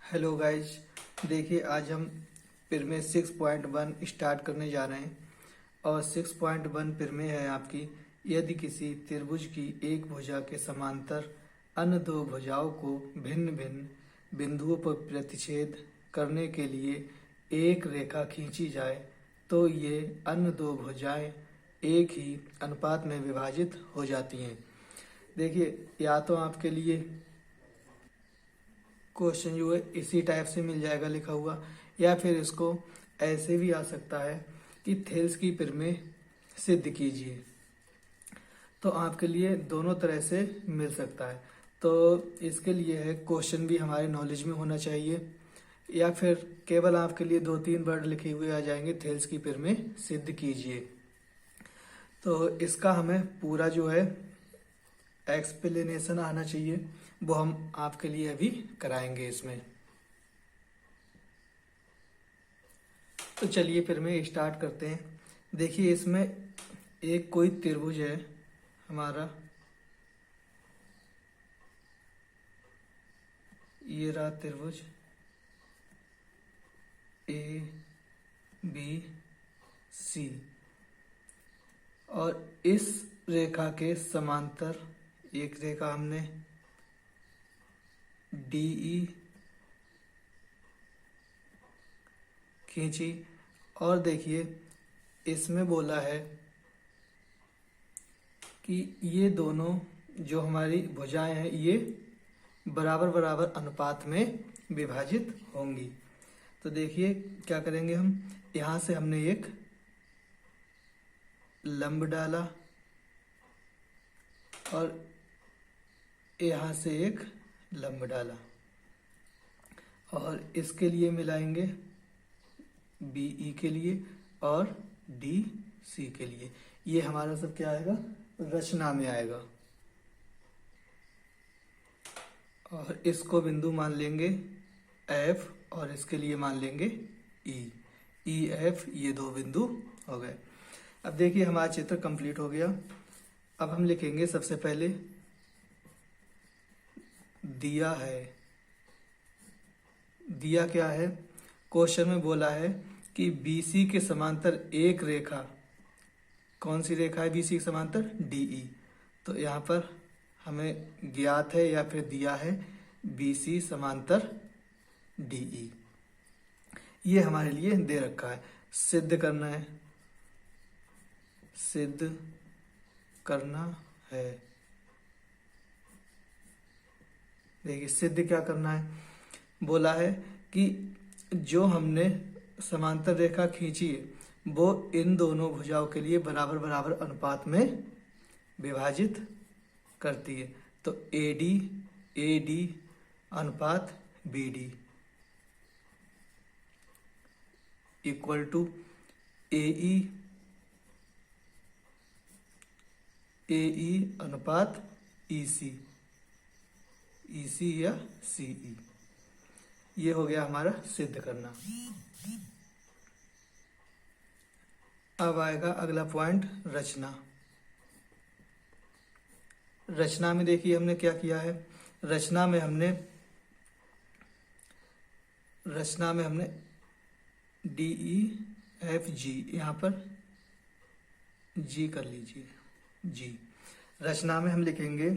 Hello guys, देखिए आज हम प्रमेय 6.1 स्टार्ट करने जा रहे हैं। और 6.1 प्रमेय है आपकी, यदि किसी त्रिभुज की एक भुजा के समांतर अन्य दो भुजाओं को भिन्न भिन्न बिंदुओं पर प्रतिच्छेद करने के लिए एक रेखा खींची जाए तो ये अन्य दो भुजाएं एक ही अनुपात में विभाजित हो जाती हैं। देखिए, या तो आपके लिए क्वेश्चन जो है इसी टाइप से मिल जाएगा लिखा हुआ, या फिर इसको ऐसे भी आ सकता है कि थेल्स की प्रमेय सिद्ध कीजिए। तो आपके लिए दोनों तरह से मिल सकता है। तो इसके लिए है क्वेश्चन भी हमारे नॉलेज में होना चाहिए, या फिर केवल आपके लिए 2-3 वर्ड लिखे हुए आ जाएंगे, थेल्स की प्रमेय सिद्ध कीजिए। तो इसका हमें पूरा जो है एक्सप्लेनेशन आना चाहिए, वो हम आपके लिए अभी कराएंगे इसमें। तो चलिए फिर मैं स्टार्ट करते हैं। देखिए, इसमें एक कोई त्रिभुज है हमारा, ये रहा त्रिभुज ABC, और इस रेखा के समांतर एक रेखा हमने DE खींची, और देखिए इसमें बोला है कि ये दोनों जो हमारी भुजाएं हैं ये बराबर बराबर अनुपात में विभाजित होंगी। तो देखिए क्या करेंगे हम, यहाँ से हमने एक लंब डाला और यहाँ से एक लंब डाला, और इसके लिए मिलाएंगे BE के लिए और DC के लिए। ये हमारा सब क्या आएगा, रचना में आएगा। और इसको बिंदु मान लेंगे F और इसके लिए मान लेंगे EF, ये दो बिंदु हो गए। अब देखिए हमारा चित्र कंप्लीट हो गया। अब हम लिखेंगे सबसे पहले दिया है। दिया क्या है, क्वेश्चन में बोला है कि BC के समांतर एक रेखा, कौन सी रेखा है BC के समांतर, DE। तो यहाँ पर हमें ज्ञात है या फिर दिया है BC समांतर DE, ये हमारे लिए दे रखा है। सिद्ध करना है, सिद्ध करना है। देखिए सिद्ध क्या करना है, बोला है कि जो हमने समांतर रेखा खींची है वो इन दोनों भुजाओं के लिए बराबर बराबर अनुपात में विभाजित करती है। तो AD अनुपात BD इक्वल टू AE अनुपात EC या CE। ये हो गया हमारा सिद्ध करना। अब आएगा अगला पॉइंट, रचना। रचना में देखिए हमने क्या किया है, रचना में हमने DEFG, यहाँ पर G कर लीजिए, G। रचना में हम लिखेंगे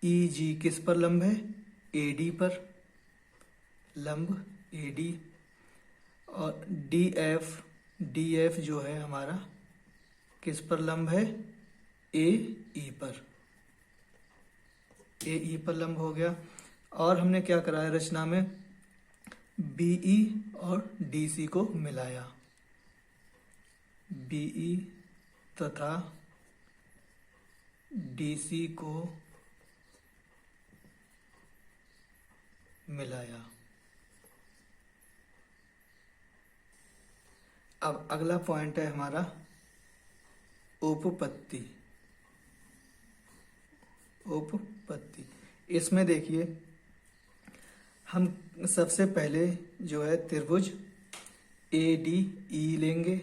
EG किस पर लंब है, AD पर लंब AD, और DF जो है हमारा किस पर लंब है, AE पर लंब हो गया। और हमने क्या करा है रचना में, BE और DC को मिलाया, BE तथा DC को मिलाया। अब अगला पॉइंट है हमारा उपपत्ति। इसमें देखिए हम सबसे पहले जो है त्रिभुज ADE लेंगे,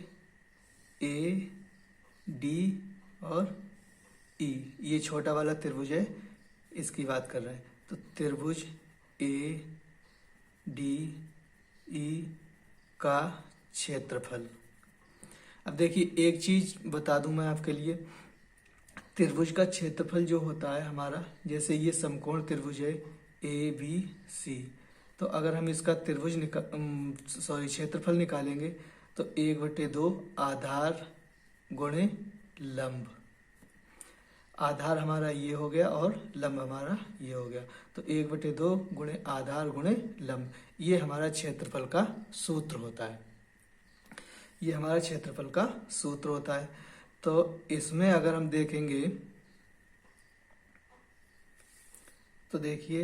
AD और E, ये छोटा वाला त्रिभुज है, इसकी बात कर रहे हैं। तो त्रिभुज ए डी ई का क्षेत्रफल। अब देखिए एक चीज बता दूं मैं आपके लिए, त्रिभुज का क्षेत्रफल जो होता है हमारा, जैसे ये समकोण त्रिभुज है ए बी सी, तो अगर हम इसका क्षेत्रफल निकालेंगे तो 1/2 आधार गुणे लंब। आधार हमारा ये हो गया और लंब हमारा ये हो गया, तो 1/2 गुणे आधार गुणे लंब, ये हमारा क्षेत्रफल का सूत्र होता है। ये हमारा क्षेत्रफल का सूत्र होता है। तो इसमें अगर हम देखेंगे तो देखिए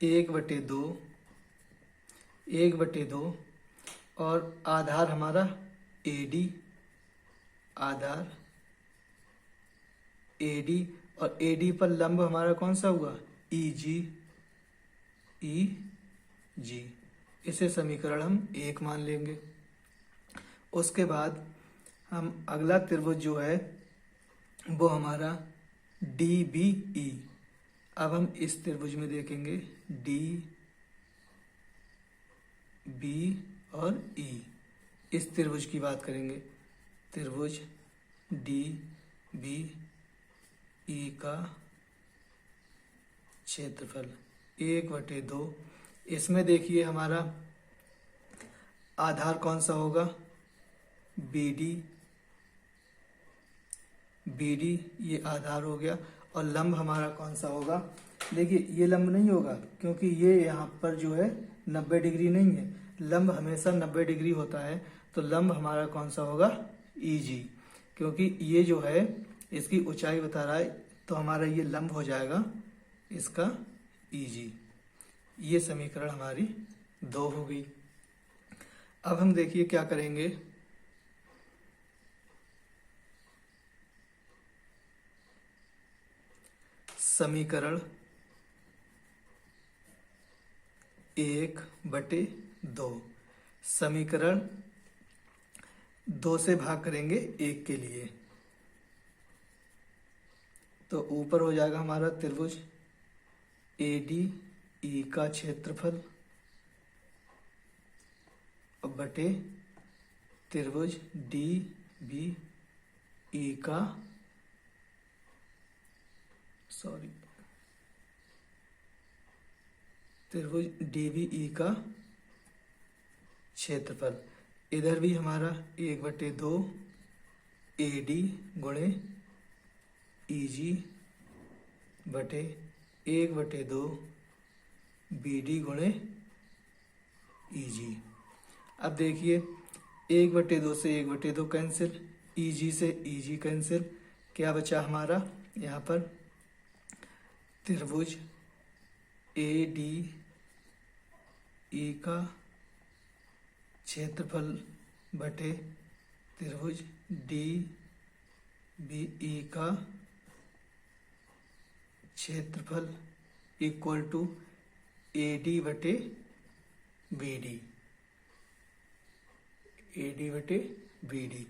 1/2 और आधार हमारा AD, आधार AD और AD पर लंब हमारा कौन सा हुआ EG। इसे समीकरण हम 1 मान लेंगे। उसके बाद हम अगला त्रिभुज जो है वो हमारा DBE। अब हम इस त्रिभुज में देखेंगे D, B और E, इस त्रिभुज की बात करेंगे। त्रिभुज DBE का क्षेत्रफल 1/2। इसमें देखिए हमारा आधार कौन सा होगा BD, ये आधार हो गया, और लंब हमारा कौन सा होगा, देखिए ये लंब नहीं होगा क्योंकि ये यहाँ पर जो है 90 डिग्री नहीं है, लंब हमेशा 90 डिग्री होता है, तो लंब हमारा कौन सा होगा EG, क्योंकि ये जो है इसकी ऊंचाई बता रहा है, तो हमारा ये लंब हो जाएगा इसका EG। ये समीकरण हमारी 2 हो गई। अब हम देखिए क्या करेंगे, समीकरण 1/2, समीकरण 2 से भाग करेंगे 1 के लिए, तो ऊपर हो जाएगा हमारा त्रिभुज ADE का क्षेत्रफल बटे त्रिभुज DBE का त्रिभुज DBE का क्षेत्रफल। इधर भी हमारा 1/2 AD गुणे EG बटे 1/2 BD गुणे EG। अब देखिए 1/2 से 1/2 कैंसिल, EG से EG कैंसिल, क्या बचा हमारा यहाँ पर त्रिभुज ADE का क्षेत्रफल बटे त्रिभुज DBE का क्षेत्रफल इक्वल टू AD बटे BD।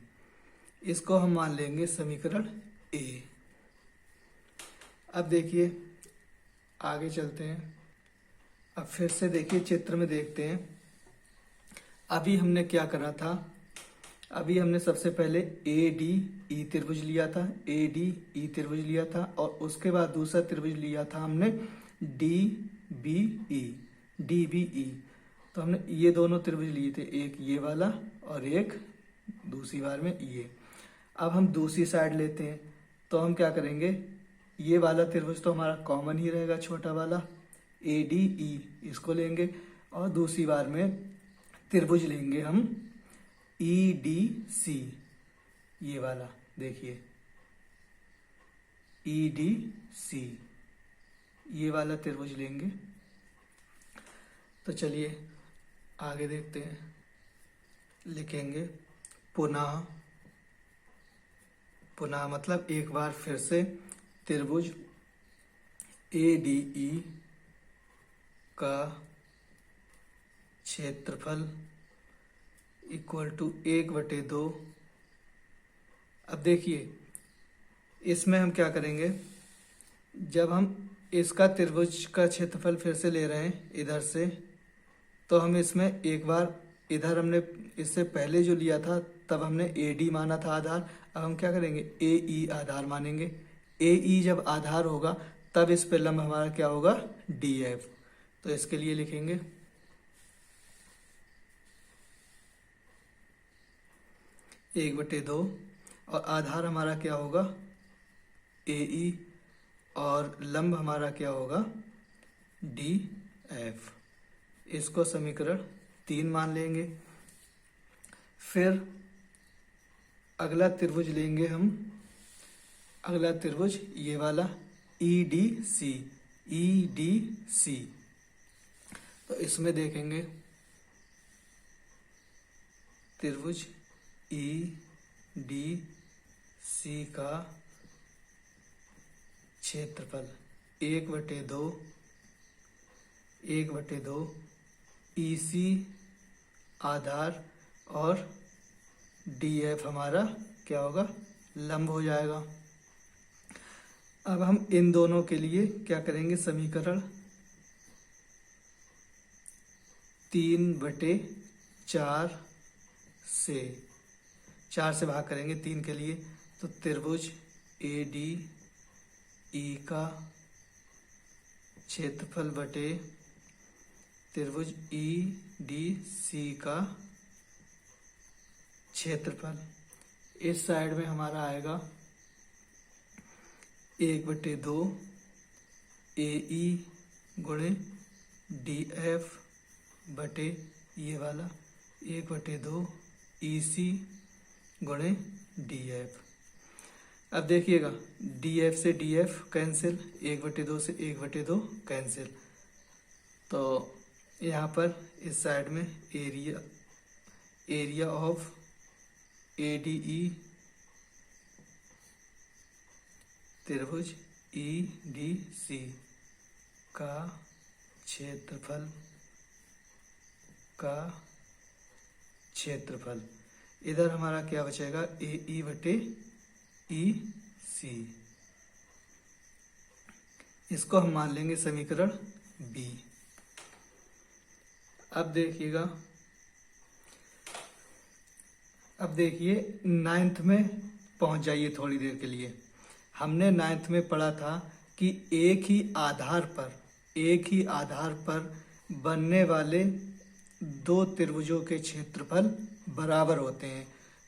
इसको हम मान लेंगे समीकरण A। अब देखिए आगे चलते हैं। अब फिर से देखिए चित्र में देखते हैं। अभी हमने क्या करा था, अभी हमने सबसे पहले ADE त्रिभुज लिया था, ADE त्रिभुज लिया था, और उसके बाद दूसरा त्रिभुज लिया था हमने DBE। तो हमने ये दोनों त्रिभुज लिए थे, एक ये वाला और एक दूसरी बार में ये। अब हम दूसरी साइड लेते हैं, तो हम क्या करेंगे, ये वाला त्रिभुज तो हमारा कॉमन ही रहेगा, छोटा वाला ADE, इसको लेंगे, और दूसरी बार में त्रिभुज लेंगे हम EDC, ये वाला देखिए EDC, ये वाला त्रिभुज लेंगे। तो चलिए आगे देखते हैं। लिखेंगे पुनः मतलब एक बार फिर से त्रिभुज ADE का क्षेत्रफल इक्वल टू 1/2। अब देखिए इसमें हम क्या करेंगे, जब हम इसका त्रिभुज का क्षेत्रफल फिर से ले रहे हैं इधर से। तो हम इसमें एक बार इधर हमने इससे पहले जो लिया था तब हमने ए डी माना था आधार। अब हम क्या करेंगे, ए ई आधार मानेंगे। ए ई जब आधार होगा तब इस पे लंब हमारा क्या होगा, डी एफ। तो इसके लिए लिखेंगे 1/2 और आधार हमारा क्या होगा, ए ई, और लंब हमारा क्या होगा, डी एफ। इसको समीकरण 3 मान लेंगे। फिर अगला त्रिभुज लेंगे हम, अगला त्रिभुज ये वाला E D C, E D C. तो इसमें देखेंगे त्रिभुज ई डी सी का क्षेत्रफल 1/2 ई सी आधार और डी एफ हमारा क्या होगा, लंब हो जाएगा। अब हम इन दोनों के लिए क्या करेंगे, समीकरण 3/4 से 4 से भाग करेंगे 3 के लिए। तो त्रिभुज ए डी ई का क्षेत्रफल बटे त्रिभुज ई डी सी का क्षेत्रफल, इस साइड में हमारा आएगा 1/2 ए ई गुणे डी एफ बटे ये वाला 1/2 ई सी गुणे डी एफ। अब देखिएगा डी एफ से डी एफ कैंसिल, 1/2 से 1/2 कैंसिल। तो यहाँ पर इस साइड में area of A D E त्रिभुज ई डी सी का क्षेत्रफल इधर हमारा क्या बचेगा, ए ई बटे ई सी। इसको हम मान लेंगे समीकरण बी। अब देखिए 9th में पहुंच जाइए थोड़ी देर के लिए। हमने 9th में पढ़ा था कि एक ही आधार पर बनने वाले दो त्रिभुजों के क्षेत्रफल बराबर होते हैं।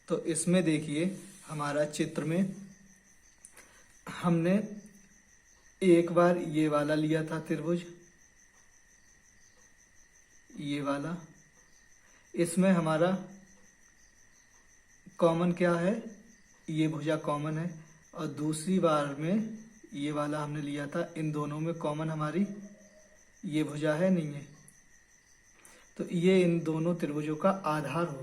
तो इसमें देखिए हमारा चित्र में हमने एक बार ये वाला लिया था त्रिभुज, ये वाला, इसमें हमारा कॉमन क्या है, ये भुजा कॉमन है। और दूसरी बार में ये वाला हमने लिया था, इन दोनों में कॉमन हमारी ये भुजा है नहीं है। तो ये इन दोनों त्रिभुजों का आधार हो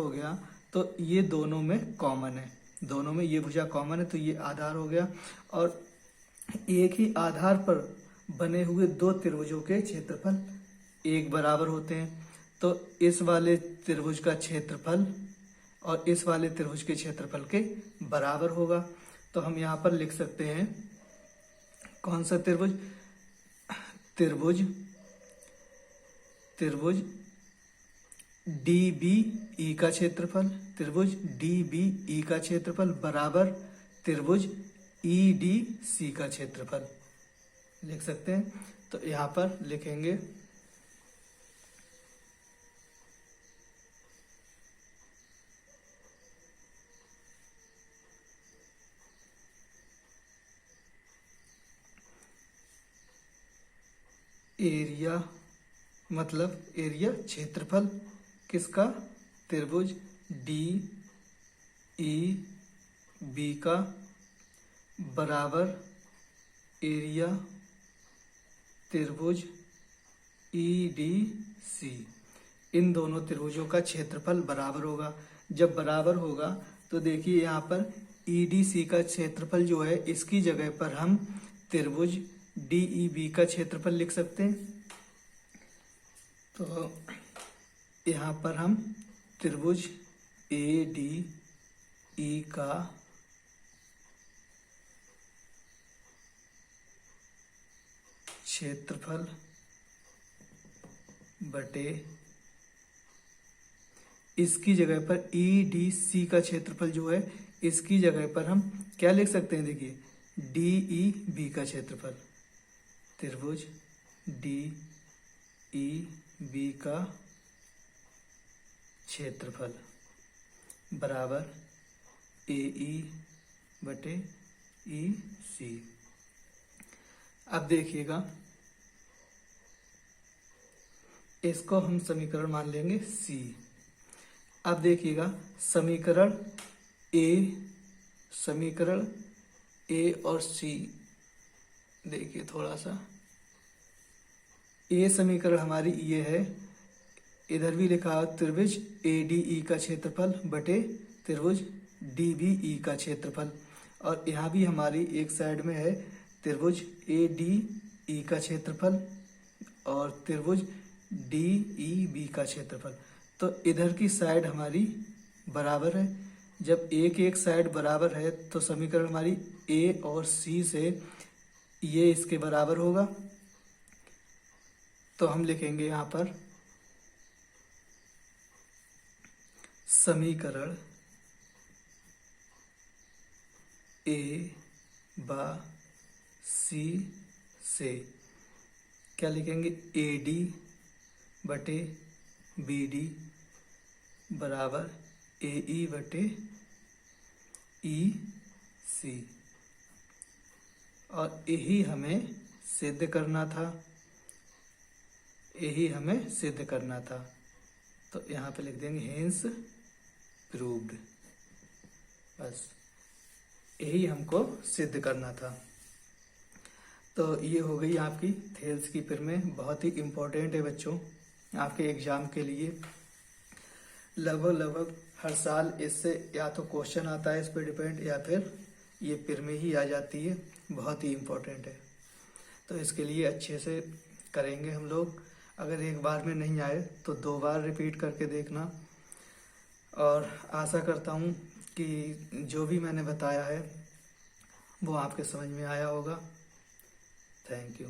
गया। तो ये दोनों में कॉमन है, दोनों में ये भुजा कॉमन है, तो ये आधार हो गया। और एक ही आधार पर बने हुए दो त्रिभुजों के क्षेत्रफल एक बराबर होते हैं। तो इस वाले त्रिभुज का क्षेत्रफल और इस वाले त्रिभुज के क्षेत्रफल के बराबर होगा। तो हम यहाँ पर लिख सकते हैं कौन सा त्रिभुज, त्रिभुज डी बी ई का क्षेत्रफल, त्रिभुज डी बी ई का क्षेत्रफल बराबर त्रिभुज ई डी सी का क्षेत्रफल लिख सकते हैं। तो यहाँ पर लिखेंगे एरिया, मतलब एरिया क्षेत्रफल किसका, त्रिभुज डी ई बी का बराबर एरिया त्रिभुज ई डी सी। इन दोनों त्रिभुजों का क्षेत्रफल बराबर होगा। जब बराबर होगा तो देखिए यहाँ पर ई डी सी का क्षेत्रफल जो है, इसकी जगह पर हम त्रिभुज डी ई बी का क्षेत्रफल लिख सकते हैं। तो यहाँ पर हम त्रिभुज ए डी ई का क्षेत्रफल बटे इसकी जगह पर EDC का क्षेत्रफल जो है, इसकी जगह पर हम क्या लिख सकते हैं, देखिए DEB का क्षेत्रफल, त्रिभुज DEB का क्षेत्रफल बराबर AE बटे EC। अब देखिएगा, इसको हम समीकरण मान लेंगे C। अब देखिएगा समीकरण A और C, देखिए थोड़ा सा, A समीकरण हमारी ये है, इधर भी लिखा त्रिभुज ADE का क्षेत्रफल बटे त्रिभुज DBE का क्षेत्रफल, और यहाँ भी हमारी एक साइड में है त्रिभुज ADE का क्षेत्रफल और त्रिभुज DEB का क्षेत्रफल। तो इधर की साइड हमारी बराबर है। जब एक एक साइड बराबर है तो समीकरण हमारी A और C से ये इसके बराबर होगा। तो हम लिखेंगे यहाँ पर समीकरण A बा C से क्या लिखेंगे, AD बटे BD बराबर AE बटे EC, और यही हमें सिद्ध करना था, तो यहाँ पे लिख देंगे हेंस प्रूव्ड, बस यही हमको सिद्ध करना था। तो ये हो गई आपकी थेल्स की प्रमेय, बहुत ही इम्पोर्टेंट है बच्चों आपके एग्जाम के लिए। लगभग हर साल इससे या तो क्वेश्चन आता है इस पर डिपेंड, या फिर ये प्रमेय ही आ जाती है, बहुत ही इम्पोर्टेंट है। तो इसके लिए अच्छे से करेंगे हम लोग। अगर एक बार में नहीं आए तो 2 बार रिपीट करके देखना, और आशा करता हूँ कि जो भी मैंने बताया है वो आपके समझ में आया होगा। Thank you.